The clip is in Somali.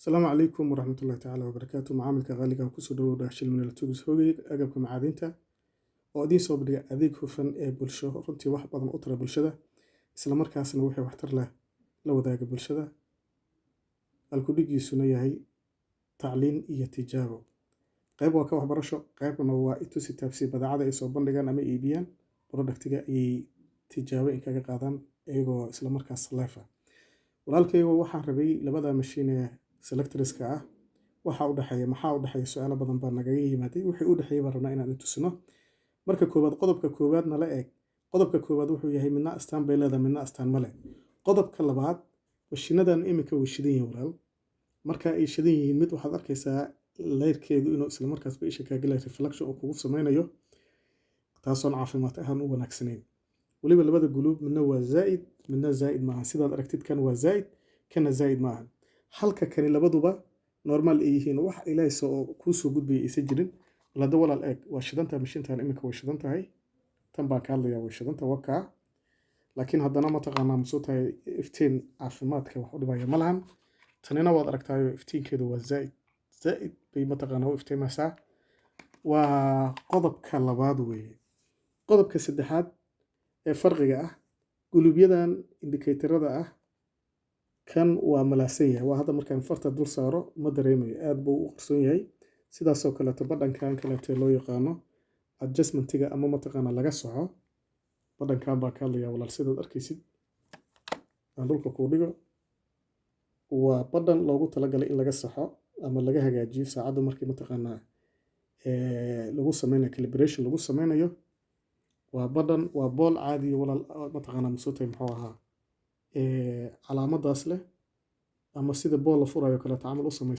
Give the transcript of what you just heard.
السلام عليكم ورحمة الله تعالى وبركاته. معاملك غالي كسو دhow daashil min latugis hogay agabka macaadinta oo idiin soo bandhiga adeeg hufan ee bulsho runtii wax badan u tara bulshada isla markaasna wixii waxtar leh la wadaaga bulshada halkudhigiisuna yahay tacliin iyo tijaabo. qayb waa ka waxbarasho, qaybna waa itusi taabsi badeecada ay soo bandhigaan ama iibiyaan productiga ay tijaabo in kaga qaadaan iyagoo isla markaas live ah. walaalkaygu waxaan rabay labada mashiin ee selectorska ah maxaa u dhaxeeya su'aalo badan baa nagaga yimaaday wixii u dhaxeeyay baan rabnaa inaan intusino. marka koowaad qodobka koowaad nala eeg. qodobka koowaad wuxuu yahay midna astaan bay leedahay midna astaan male. qodobka labaad mashiinadan imika way shidan yihiin walaal. marka ay shidan yihiin mid waxaad arkaysaa leerkeedu inuu isla markaas isha kaaga leeyahay reflection oo kugu sameynayo taasoo caafimaad ahaan u wanaagsaneyn. waliba labada guluub midna waa zaa'id midna zaa'id maaha. sidaad aragtid kan waa zaa'id kana zaa'id maaha. halka kani labaduba normal ay yihiin wax ilaahay soo ku soo gudbay aysan jirin. walaal walaal eeg waa shidanta mashiintan imika way shidan tahay. tan baa ka hadlaya way shidanta wakaa. laakiin haddana ma taqaanaa ma soo tahay iftiin caafimaadka wax u dhibaya ma lahan. tanina waad aragtaayo iftiinkeedu waa zaa'id zaa'id bay ma taqaanaa u iftiimaysaa. waa qodobka labaad weeye. qodobka saddexaad ee farqiga ah guluubyadan indikatorada ah kan waa malaasan yahay. waa hadda markaan farta dul saaro ma dareemayo aad buu u qarsoon yahay. sidaasoo kaleeto badhankan kaleeto loo yaqaano adjustmentiga ama mataqaanaa laga soco badhankan baa ka hadlaya walaal sidaad arkaysid aan dhulka kuu dhigo. waa badhan loogu talagalay in laga saxo ama laga hagaajiyo saacadda markii mataqaanaa lagu sameynayo calibration lagu sameynayo. waa badhan waa bool caadi walaal mataqaanaa ma soo tahay muxuu ahaa calaamadaas leh ama sida bool la furayo kaleeto camal u sameysan